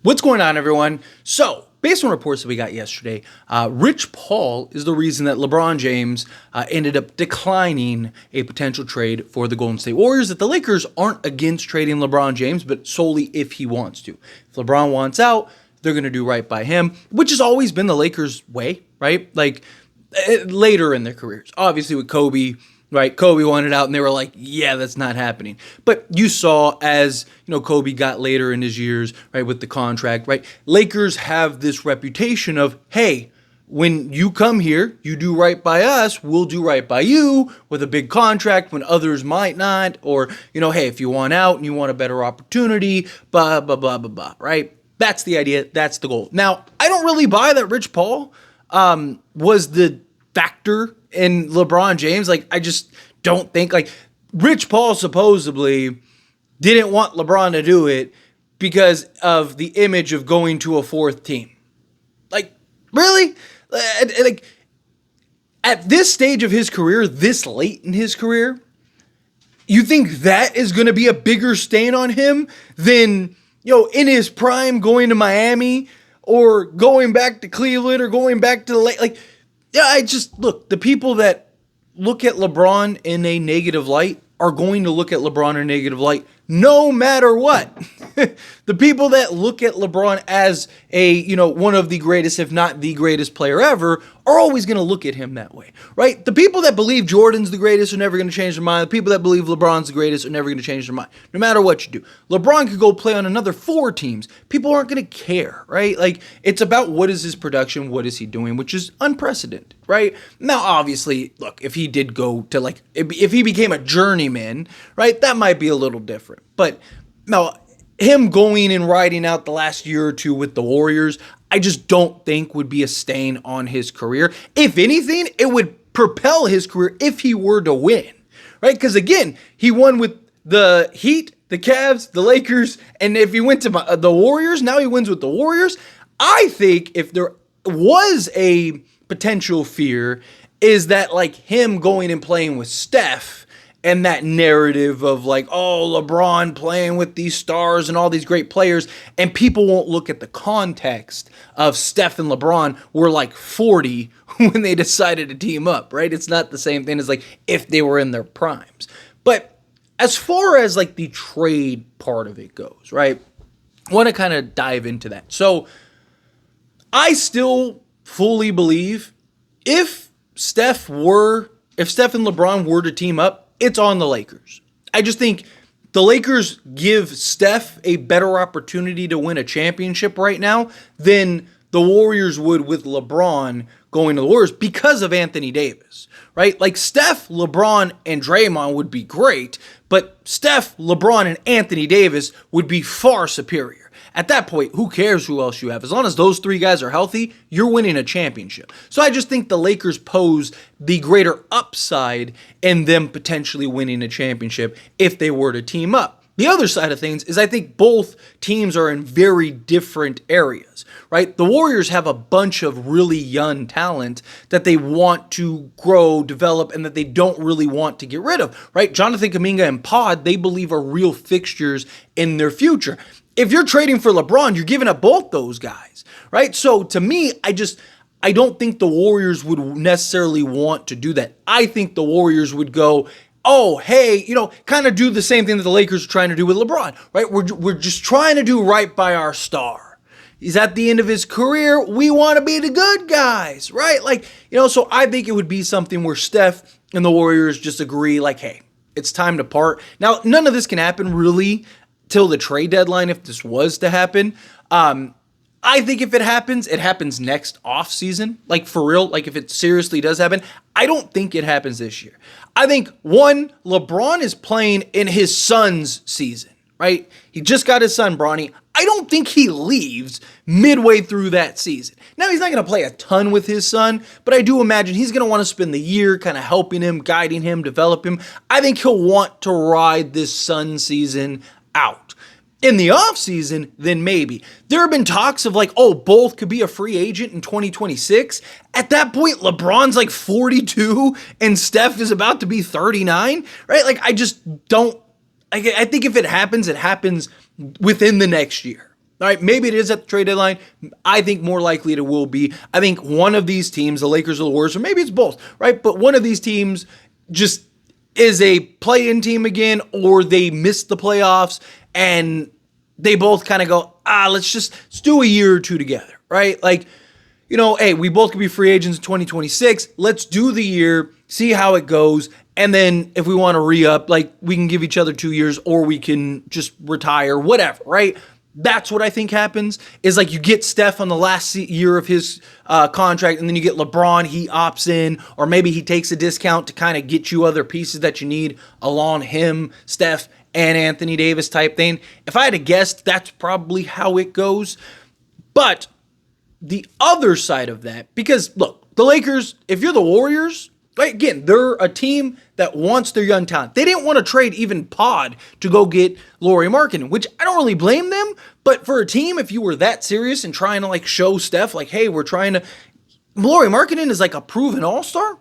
What's going on, everyone? So, based on reports that we got yesterday, Rich Paul is the reason that LeBron James ended up declining a potential trade for the Golden State Warriors, that the Lakers aren't against trading LeBron James, but solely if he wants to. If LeBron wants out, they're going to do right by him, which has always been the Lakers' way, right? Like, later in their careers. Obviously, with Kobe, right? Kobe wanted out and they were like, yeah, that's not happening. But you saw as, Kobe got later in his years, right, with the contract, right? Lakers have this reputation of, hey, when you come here, you do right by us, we'll do right by you with a big contract when others might not. Or, hey, if you want out and you want a better opportunity, blah, blah, blah, blah, blah, right? That's the idea. That's the goal. Now, I don't really buy that Rich Paul was the factor in LeBron James. Like, I just don't think, like, Rich Paul supposedly didn't want LeBron to do it because of the image of going to a fourth team. Like, really? Like, at this stage of his career, this late in his career, you think that is going to be a bigger stain on him than, in his prime going to Miami or going back to Cleveland or going back to the Lake? Like, yeah, look, the people that look at LeBron in a negative light are going to look at LeBron in a negative light no matter what. The people that look at LeBron as one of the greatest, if not the greatest player ever, are always going to look at him that way, right? The people that believe Jordan's the greatest are never going to change their mind. The people that believe LeBron's the greatest are never going to change their mind, no matter what you do. LeBron could go play on another 4 teams. People aren't going to care, right? Like, it's about what is his production, what is he doing, which is unprecedented, right? Now, obviously, look, if he did go to, if he became a journeyman, right, that might be a little different. But now, him going and riding out the last year or two with the Warriors, I just don't think would be a stain on his career. If anything, it would propel his career if he were to win, right? Because again, he won with the Heat, the Cavs, the Lakers, and if he went to the Warriors, now he wins with the Warriors. I think if there was a potential fear, is that like him going and playing with Steph, and that narrative of like, oh, LeBron playing with these stars and all these great players, and people won't look at the context of Steph and LeBron were like 40 when they decided to team up, right? It's not the same thing as like if they were in their primes. But as far as like the trade part of it goes, right, I want to kind of dive into that. So I still fully believe if Steph and LeBron were to team up, it's on the Lakers. I just think the Lakers give Steph a better opportunity to win a championship right now than the Warriors would with LeBron going to the Warriors because of Anthony Davis, right? Like Steph, LeBron, and Draymond would be great, but Steph, LeBron, and Anthony Davis would be far superior. At that point, who cares who else you have? As long as those 3 guys are healthy, you're winning a championship. So I just think the Lakers pose the greater upside in them potentially winning a championship if they were to team up. The other side of things is I think both teams are in very different areas, right? The Warriors have a bunch of really young talent that they want to grow, develop, and that they don't really want to get rid of, right? Jonathan Kuminga and Pod, they believe are real fixtures in their future. If you're trading for LeBron, you're giving up both those guys, right? So to me, I don't think the Warriors would necessarily want to do that. I think the Warriors would go, oh, hey, kind of do the same thing that the Lakers are trying to do with LeBron, right? We're just trying to do right by our star. He's at the end of his career. We want to be the good guys, right? Like, so I think it would be something where Steph and the Warriors just agree, like, hey, it's time to part. Now, none of this can happen really till the trade deadline if this was to happen. I think if it happens next off season, like for real, like if it seriously does happen. I don't think it happens this year. I think, one, LeBron is playing in his son's season, right? He just got his son, Bronny. I don't think he leaves midway through that season. Now, he's not going to play a ton with his son, but I do imagine he's going to want to spend the year kind of helping him, guiding him, develop him. I think he'll want to ride this son season out. In the offseason, then maybe. There have been talks of like, oh, both could be a free agent in 2026. At that point, LeBron's like 42 and Steph is about to be 39, right? I just don't, I think if it happens within the next year. All right, maybe it is at the trade deadline. I think more likely it will be. I think one of these teams, the Lakers or the Warriors, or maybe it's both, right? But one of these teams just is a play-in team again, or they miss the playoffs and they both kind of go, let's do a year or two together, right? Like, hey, we both could be free agents in 2026. Let's do the year, see how it goes. And then if we want to re-up, like we can give each other 2 years or we can just retire, whatever, right? That's what I think happens is like you get Steph on the last year of his contract and then you get LeBron, he opts in, or maybe he takes a discount to kind of get you other pieces that you need along him, Steph, and Anthony Davis type thing. If I had to guess, that's probably how it goes. But the other side of that, because look, the Lakers, if you're the Warriors, right, again, they're a team that wants their young talent. They didn't want to trade even Pod to go get Lauri Markkanen, which I don't really blame them. But for a team, if you were that serious and trying to like show Steph, like, hey, we're trying to, Lauri Markkanen is like a proven all-star,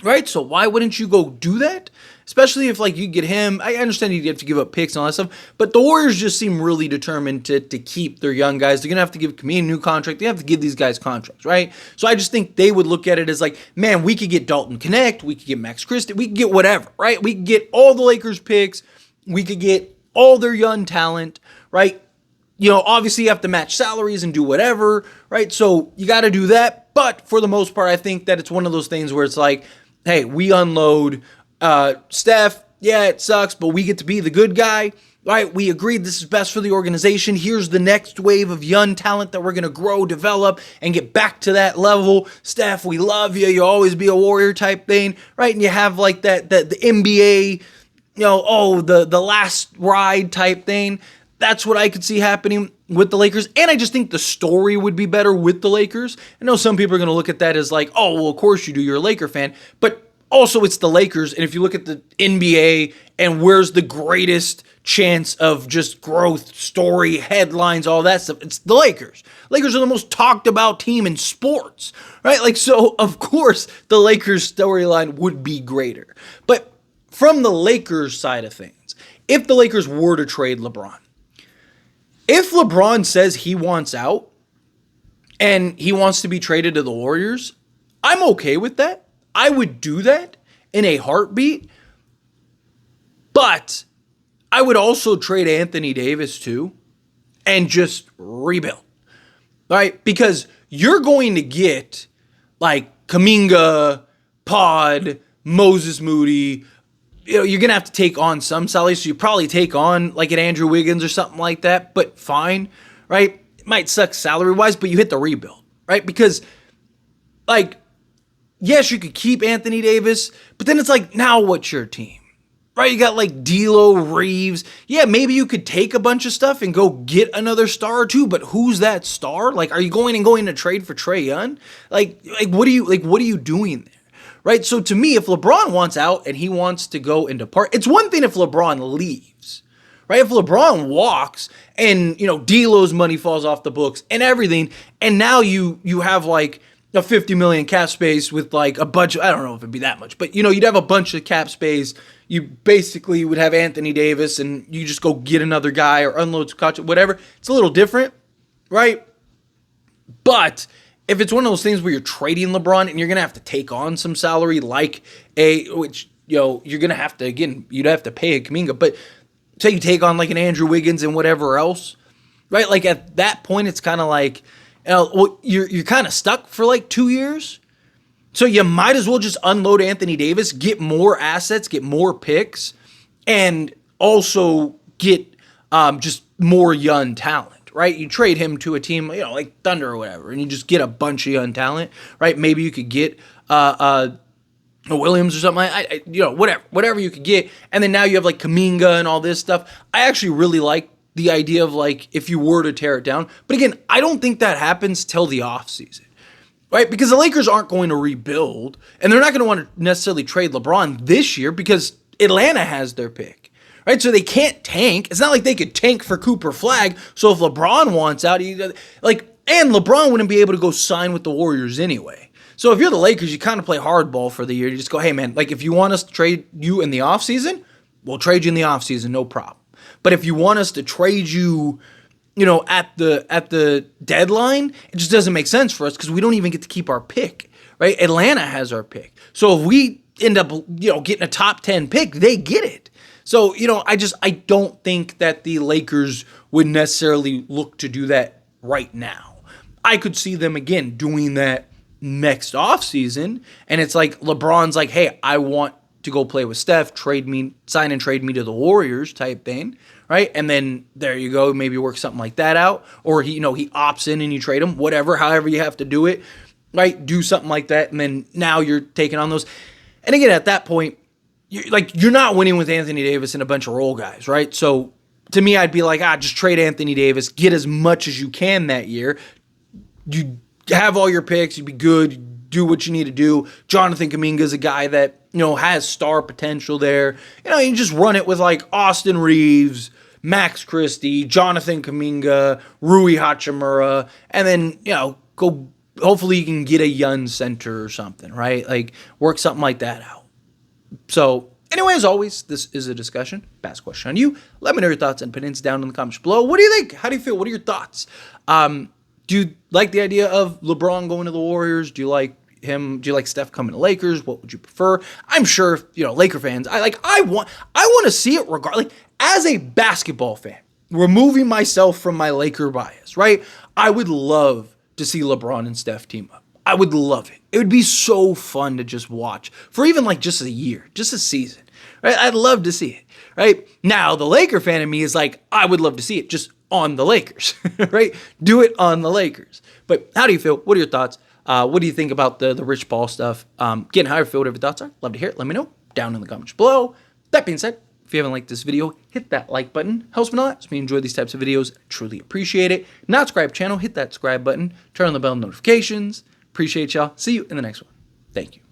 right? So why wouldn't you go do that? Especially if like you get him. I understand you have to give up picks and all that stuff, but the Warriors just seem really determined to keep their young guys. They're gonna have to give Camille a new contract. They have to give these guys contracts, right? So I just think they would look at it as like, man, we could get Dalton Connect, we could get Max Christie, we could get whatever, right? We could get all the Lakers picks, we could get all their young talent, right? Obviously you have to match salaries and do whatever, right? So you got to do that. But for the most part, I think that it's one of those things where it's like, hey, we unload Steph, yeah, it sucks, but we get to be the good guy, right? We agreed this is best for the organization. Here's the next wave of young talent that we're going to grow, develop, and get back to that level. Steph, we love you. You'll always be a Warrior type thing, right? And you have like the NBA, the last ride type thing. That's what I could see happening with the Lakers. And I just think the story would be better with the Lakers. I know some people are going to look at that as like, oh, well, of course you do. You're a Laker fan. But also, it's the Lakers, and if you look at the NBA and where's the greatest chance of just growth, story, headlines, all that stuff, it's the Lakers. Lakers are the most talked about team in sports, right? Like, so, of course, the Lakers storyline would be greater. But from the Lakers side of things, if the Lakers were to trade LeBron, if LeBron says he wants out and he wants to be traded to the Warriors, I'm okay with that. I would do that in a heartbeat, but I would also trade Anthony Davis too and just rebuild, right? Because you're going to get like Kuminga, Pod, Moses Moody. You're going to have to take on some salaries, so you probably take on like an Andrew Wiggins or something like that, but fine, right? It might suck salary-wise, but you hit the rebuild, right? Because like, yes, you could keep Anthony Davis, but then it's like, now what's your team? Right? You got like D'Lo, Reeves. Yeah, maybe you could take a bunch of stuff and go get another star or two, but who's that star? Like, are you going to trade for Trae Young? Like what are you doing there? Right? So to me, if LeBron wants out and he wants to go and depart, it's one thing if LeBron leaves. Right? If LeBron walks and, D'Lo's money falls off the books and everything, and now you have like a $50 million cap space with like a bunch of, I don't know if it'd be that much, but you'd have a bunch of cap space. You basically would have Anthony Davis and you just go get another guy or unload Scotch, whatever. It's a little different, right? But if it's one of those things where you're trading LeBron and you're going to have to take on some salary which you're going to have to, again, you'd have to pay a Kuminga, but say you take on like an Andrew Wiggins and whatever else, right? Like at that point, it's kind of like, you're kind of stuck for like 2 years. So you might as well just unload Anthony Davis, get more assets, get more picks, and also get just more young talent, right? You trade him to a team, like Thunder or whatever, and you just get a bunch of young talent, right? Maybe you could get a Williams or something, whatever you could get. And then now you have like Kuminga and all this stuff. I actually really like the idea of like if you were to tear it down. But again, I don't think that happens till the offseason, right? Because the Lakers aren't going to rebuild, and they're not going to want to necessarily trade LeBron this year because Atlanta has their pick, right? So they can't tank. It's not like they could tank for Cooper Flag. So if LeBron wants out, and LeBron wouldn't be able to go sign with the Warriors anyway. So if you're the Lakers, you kind of play hardball for the year. You just go, hey man, like if you want us to trade you in the offseason, we'll trade you in the offseason, no problem. But if you want us to trade you at the deadline, it just doesn't make sense for us because we don't even get to keep our pick, right? Atlanta has our pick. So if we end up, getting a top 10 pick, they get it. So, I don't think that the Lakers would necessarily look to do that right now. I could see them again doing that next offseason. And it's like LeBron's like, hey, I want to go play with Steph, sign and trade me to the Warriors type thing, right? And then there you go, maybe work something like that out. Or he opts in and you trade him, however you have to do it, right? Do something like that. And then now you're taking on those. And again, at that point, you're not winning with Anthony Davis and a bunch of role guys, right? So to me, I'd be like, just trade Anthony Davis, get as much as you can that year. You have all your picks, you'd be good, you do what you need to do. Jonathan Kuminga's a guy that, has star potential there. You just run it with like Austin Reeves, Max Christie, Jonathan Kuminga, Rui Hachimura, and then, go, hopefully you can get a young center or something, right? Like work something like that out. So anyway, as always, this is a discussion. Pass question on you. Let me know your thoughts and opinions down in the comments below. What do you think? How do you feel? What are your thoughts? Do you like the idea of LeBron going to the Warriors? Do you like him? Do you like Steph coming to Lakers? What would you prefer? I'm sure, Laker fans, I want to see it regardless. Like, as a basketball fan, removing myself from my Laker bias, right? I would love to see LeBron and Steph team up. I would love it. It would be so fun to just watch for even like just a year, just a season, right? I'd love to see it, right? Now, the Laker fan in me is like, I would love to see it just on the Lakers, right? Do it on the Lakers. But how do you feel? What are your thoughts? What do you think about the Rich Paul stuff? Again, how you feel, whatever your thoughts are. Love to hear it. Let me know down in the comments below. That being said, if you haven't liked this video, hit that like button. Helps me a lot. Helps me enjoy these types of videos. I truly appreciate it. Not subscribe channel, hit that subscribe button. Turn on the bell notifications. Appreciate y'all. See you in the next one. Thank you.